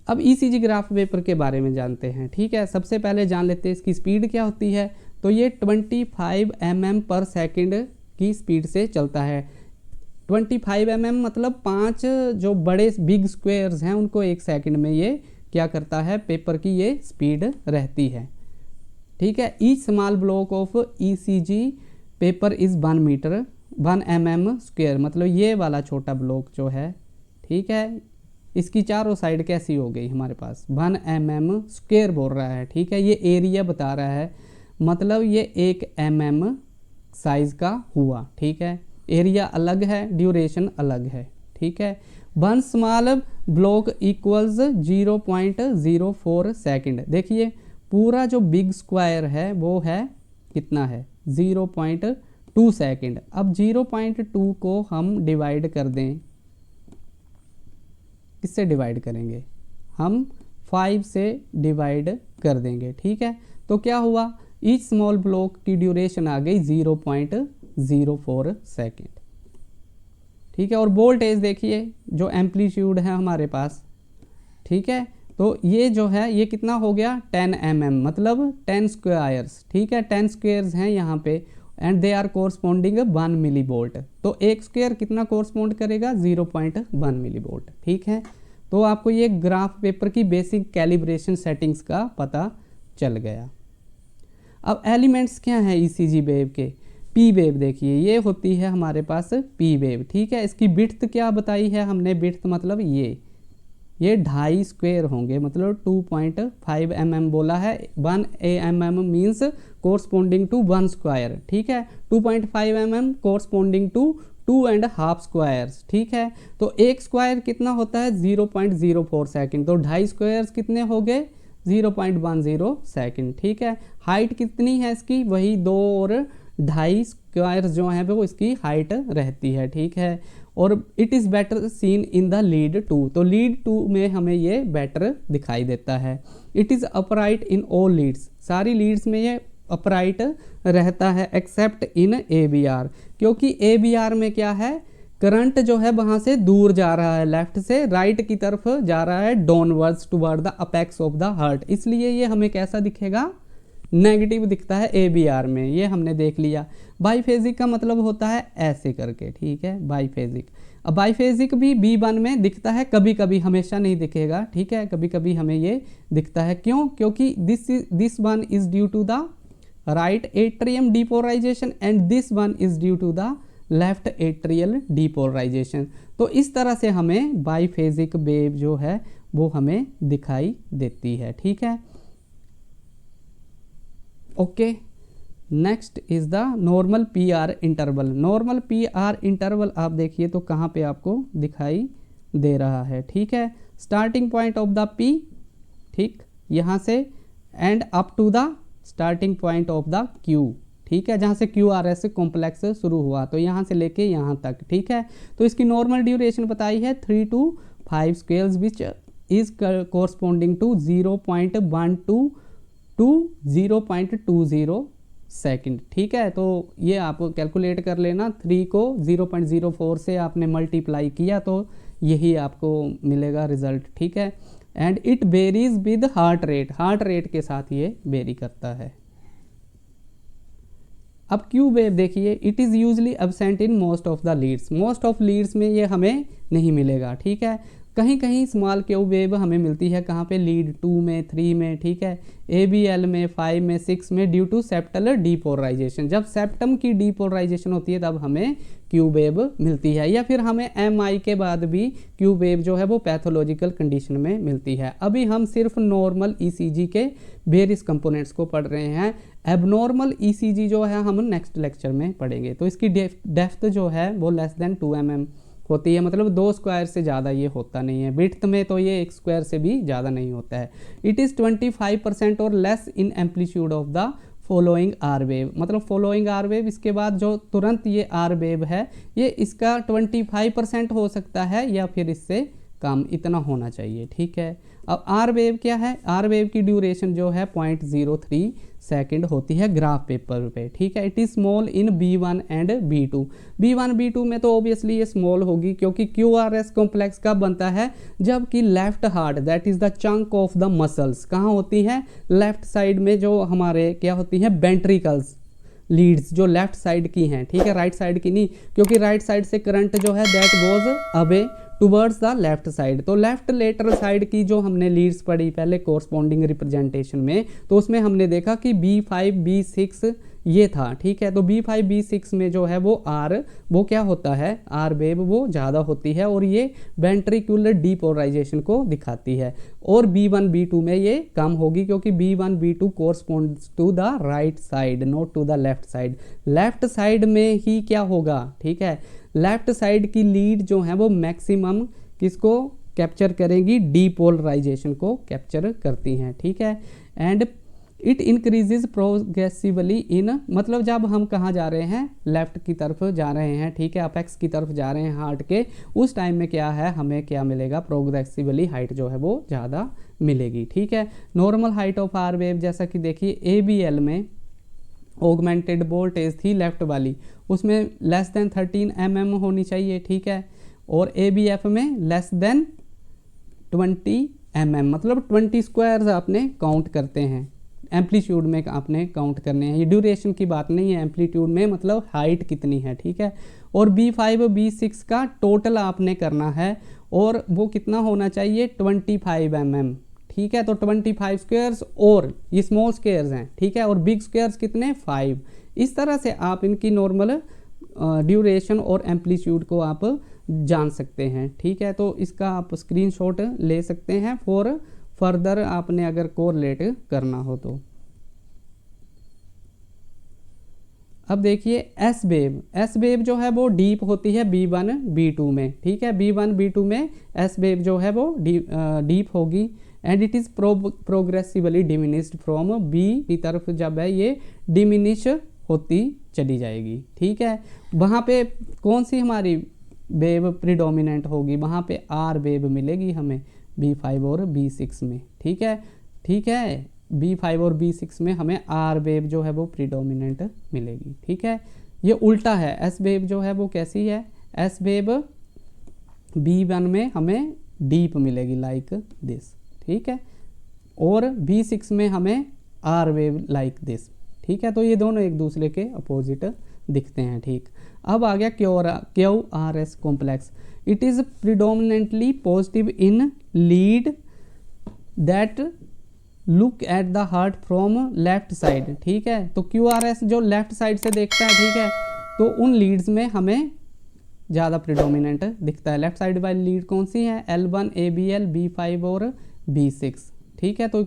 अब ECG graph paper के बारे में जानते हैं। ठीक है, सबसे पहले जान लेते हैं इसकी स्पीड क्या होती है। तो ये 25 mm पर सेकंड की स्पीड से चलता है। 25 mm मतलब 5 जो बड़े बिग स्क्वायर्स हैं उनको 1 सेकंड में ये क्या करता है, पेपर की ये स्पीड रहती है। ठीक है, each small block of ECG paper is 1 metre 1 mm square, मतलब ये वाला छोटा ब्लॉक जो है, ठीक है, इसकी चारों साइड कैसी हो गई हमारे पास 1 mm स्क्वायर बोल रहा है। ठीक है, ये एरिया बता रहा है, मतलब ये 1 mm साइज का हुआ। ठीक है, एरिया अलग है, ड्यूरेशन अलग है। ठीक है, 1 स्मॉल ब्लॉक इक्वल्स 0.04 सेकंड। देखिए पूरा जो बिग स्क्वायर है वो है कितना है 0.2 सेकंड। अब 0.2 को हम डिवाइड कर दें, किससे डिवाइड करेंगे, हम 5 से डिवाइड कर देंगे। ठीक है, तो क्या हुआ, ईच स्मॉल ब्लॉक की ड्यूरेशन आ गई 0.04 सेकेंड। ठीक है, और वोल्टेज देखिए जो एम्पलीट्यूड है हमारे पास, ठीक है, तो ये जो है ये कितना हो गया 10 mm, मतलब 10 स्क्वायर्स। ठीक है, 10 स्क्वायर्स हैं यहाँ पे and they are corresponding 1 millivolt. तो एक स्क्वायर कितना कोरस्पॉन्ड करेगा 0.1 मिली वोल्ट। ठीक है, तो आपको ये ग्राफ पेपर की बेसिक कैलिब्रेशन सेटिंग्स का पता चल गया। अब एलिमेंट्स क्या हैं ईसीजी वेव के, पी वेव देखिए ये होती है हमारे पास पी वेव। ठीक है, इसकी विड्थ क्या बताई है हमने, विड्थ मतलब ये 2.5 स्क्वायर होंगे, मतलब 2.5 mm बोला है। 1 mm means corresponding to 1 square. ठीक है, 2.5 mm कोरस्पॉन्डिंग टू 2.5 स्क्वायर्स। ठीक है, तो एक स्क्वायर कितना होता है 0.04 सेकंड, तो 2.5 स्क्वायर्स कितने हो गए 0.10 सेकंड। ठीक है, हाइट कितनी है इसकी, वही 2 और 2.5 स्क्वायर्स जो है वो इसकी हाइट रहती है। ठीक है, और it is better seen in the lead 2, तो लीड 2 में हमें ये बेटर दिखाई देता है। It is upright in all leads, सारी लीड्स में ये अपराइट रहता है एक्सेप्ट इन ABR, क्योंकि ABR में क्या है, करंट जो है वहाँ से दूर जा रहा है, लेफ्ट से राइट की तरफ जा रहा है, downwards toward the apex of the heart, इसलिए ये हमें कैसा दिखेगा, नेगेटिव दिखता है ABR में। ये हमने देख लिया। बाईफेजिक का मतलब होता है ऐसे करके। ठीक है, बाईफेजिक। अब बाईफेजिक भी B1 में दिखता है, कभी कभी, हमेशा नहीं दिखेगा। ठीक है, कभी कभी हमें ये दिखता है, क्यों, क्योंकि this one is due to the right atrium depolarization and this one is due to the left atrial depolarization. तो इस तरह से हमें बाईफेजिक वेव जो है वो हमें दिखाई देती है। ठीक है, okay, next is the normal PR interval. Normal PR interval आप देखिए तो कहाँ पे आपको दिखाई दे रहा है। ठीक है, starting point of the P, ठीक, यहाँ से and up to the starting point of the Q। ठीक है, जहाँ से QRS कॉम्प्लेक्स शुरू हुआ, तो यहाँ से लेके यहाँ तक। ठीक है, तो इसकी नॉर्मल ड्यूरेशन बताई है 3 to 5 scales which is corresponding to 0.12 to 0.20 second. ठीक है, तो ये आप कैलकुलेट कर लेना, 3 को 0.04 से आपने मल्टीप्लाई किया तो यही आपको मिलेगा रिजल्ट। ठीक है, and it varies with heart rate, heart rate के साथ ये वेरी करता है। अब क्यू वेव देखिए, it is usually absent in most of the leads, most of leads में ये हमें नहीं मिलेगा। ठीक है, कहीं कहीं स्मॉल क्यू वेव हमें मिलती है, कहाँ पे, लीड 2 में, 3 में। ठीक है, ABL में, 5 में, 6 में, ड्यू टू सेप्टल डीपोलराइजेशन। जब सेप्टम की डीपोलराइजेशन होती है तब हमें क्यू वेव मिलती है, या फिर हमें MI के बाद भी क्यू वेव जो है वो पैथोलॉजिकल कंडीशन में मिलती है। अभी हम सिर्फ नॉर्मल ECG के वेरियस कंपोनेंट्स को पढ़ रहे हैं, एबनॉर्मल ECG जो है हम नेक्स्ट लेक्चर में पढ़ेंगे। तो इसकी डेप्थ जो है वो लेस देन 2 mm होती है, मतलब 2 स्क्वायर से ज़्यादा ये होता नहीं है। विड्थ में तो ये 1 स्क्वायर से भी ज़्यादा नहीं होता है। इट इज़ 25% और less in amplitude of the following R wave, मतलब फॉलोइंग आर वेव, इसके बाद जो तुरंत ये आर वेव है ये इसका 25% हो सकता है या फिर इससे कम इतना होना चाहिए, ठीक है। अब आर वेव क्या है, आर वेव की ड्यूरेशन जो है 0.03 सेकंड होती है ग्राफ पेपर पे, ठीक है। It is small in B1 and B2। B1 B2 में तो ऑब्वियसली ये स्मॉल होगी, क्योंकि QRS कॉम्प्लेक्स कब बनता है, जबकि left heart that is the chunk of the muscles कहाँ होती है, लेफ्ट साइड में, जो हमारे क्या होती है, वेंट्रिकल्स लीड्स जो लेफ्ट साइड की हैं, ठीक है, राइट साइड की नहीं, क्योंकि राइट साइड से करंट जो है that goes away towards the left side. तो लेफ्ट लेटरल साइड की जो हमने लीड्स पढ़ी पहले कोरस्पॉन्डिंग रिप्रेजेंटेशन में, तो उसमें हमने देखा कि B5 B6 ये था, ठीक है। तो B5 B6 में जो है वो क्या होता है, आर वेव वो ज़्यादा होती है और ये वेंट्रिकुलर डीपोलराइजेशन को दिखाती है। और B1 B2 में ये कम होगी, क्योंकि B1 B2 corresponds to the right side not to the left side. Left side में ही क्या होगा, ठीक है, लेफ्ट साइड की लीड जो है वो मैक्सिमम किसको कैप्चर करेंगी, डीपोलराइजेशन को कैप्चर करती हैं, ठीक है। एंड इट इंक्रीजेज प्रोग्रेसिवली इन, मतलब जब हम कहाँ जा रहे हैं, लेफ्ट की तरफ जा रहे हैं, ठीक है, अपेक्स की तरफ जा रहे हैं हार्ट के, उस टाइम में क्या है, हमें क्या मिलेगा, प्रोग्रेसिवली हाइट जो है वो ज़्यादा मिलेगी, ठीक है। Normal height of R wave जैसा कि देखिए ABL में ऑगमेंटेड वोल्टेज थी लेफ्ट वाली, उसमें लेस देन 13 mm होनी चाहिए, ठीक है। और ABF में लेस देन 20 mm, मतलब 20 स्क्वायर्स आपने काउंट करते हैं, एम्पलीट्यूड में आपने काउंट करने हैं, ये ड्यूरेशन की बात नहीं है, एम्पलीट्यूड में मतलब हाइट कितनी है, ठीक है। और B5 B6 का टोटल आपने करना है, और वो कितना होना चाहिए, 25 mm, ठीक है। तो 25 स्क्वायर्स, और ये स्मॉल स्क्वायर्स हैं, ठीक है, और बिग स्क्वायर्स कितने, 5। इस तरह से आप इनकी नॉर्मल ड्यूरेशन और एम्पलीट्यूड को आप जान सकते हैं, ठीक है। तो इसका आप स्क्रीनशॉट ले सकते हैं फॉर फर्दर आपने अगर कोरिलेट करना हो तो। अब देखिए एस वेव जो है वो डीप होती है B1 B2 में, ठीक है। B1 B2 में एस वेव जो है वो डीप होगी, and it is progressively diminished from B की तरफ, जब है ये डिमिनिश होती चली जाएगी, ठीक है। वहाँ पे कौन सी हमारी वेव प्रीडोमिनेंट होगी, वहाँ पे आर वेव मिलेगी हमें B5 और B6 में, ठीक है, ठीक है। B5 और B6 में हमें आर वेव जो है वो प्रीडोमिनेंट मिलेगी, ठीक है। ये उल्टा है, एस वेव जो है वो कैसी है, एस वेव B1 में हमें डीप मिलेगी लाइक दिस, ठीक है, और B6 में हमें आर वेव लाइक दिस, ठीक है। तो ये दोनों एक दूसरे के अपोजिट दिखते हैं, ठीक। अब आ गया QRS complex. It is predominantly positive in lead that look at the heart from left side, ठीक है। तो QRS जो लेफ्ट साइड से देखता है, ठीक है, तो उन लीड्स में हमें ज़्यादा प्रिडोमिनेंट दिखता है। लेफ्ट साइड वाली लीड कौन सी है, L1 ABL B5 और B6, ठीक है। तो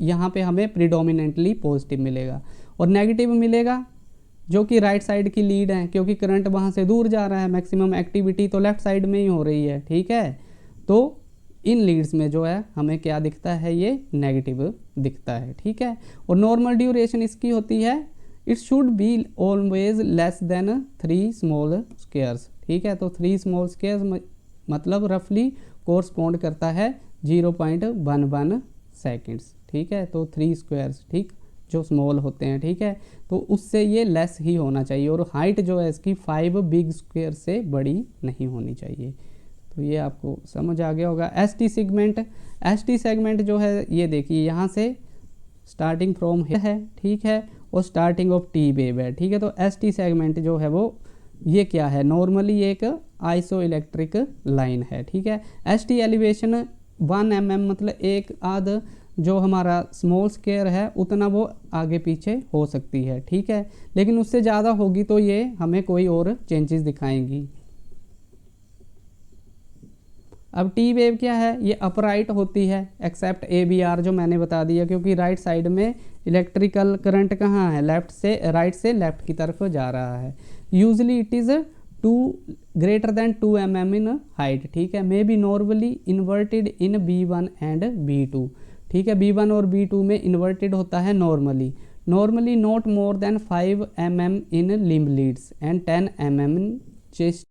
यहाँ पे हमें प्रिडोमिनेंटली पॉजिटिव मिलेगा, और नेगेटिव मिलेगा जो कि राइट साइड की लीड है, क्योंकि करंट वहाँ से दूर जा रहा है, मैक्सिमम एक्टिविटी तो लेफ्ट साइड में ही हो रही है, ठीक है। तो इन लीड्स में जो है हमें क्या दिखता है, ये नेगेटिव दिखता है, ठीक है। और नॉर्मल ड्यूरेशन इसकी होती है, it should be always less than 3 small squares, ठीक है। तो 3 स्मॉल स्क्वायर्स मतलब रफली कोरस्पॉन्ड करता है 0.11 सेकेंड्स, ठीक है। तो 3 स्क्वायर्स, ठीक, जो स्मॉल होते हैं, ठीक है, तो उससे ये लेस ही होना चाहिए, और हाइट जो है इसकी 5 बिग स्क्वायर से बड़ी नहीं होनी चाहिए। तो ये आपको समझ आ गया होगा। ST सेगमेंट जो है ये देखिए यहाँ से स्टार्टिंग फ्रॉम है, ठीक है, और स्टार्टिंग ऑफ T वेव है, ठीक है। तो ST सेगमेंट जो है वो ये क्या है, नॉर्मली एक आइसो इलेक्ट्रिक लाइन है, ठीक है। ST एलिवेशन 1 mm, मतलब एक आध जो हमारा स्मॉल स्क्वायर है उतना वो आगे पीछे हो सकती है, ठीक है, लेकिन उससे ज़्यादा होगी तो ये हमें कोई और चेंजेस दिखाएंगी। अब टी वेव क्या है, ये अपराइट होती है एक्सेप्ट ABR जो मैंने बता दिया, क्योंकि राइट साइड में इलेक्ट्रिकल करंट कहाँ है, लेफ्ट से राइट से लेफ्ट की तरफ जा रहा है। Usually it is 2 mm in height, ठीक है, may be normally inverted in B1 and B2, ठीक है। B1 और B2 में इन्वर्टेड होता है normally not more than 5 mm in limb Leeds and 10 mm in chest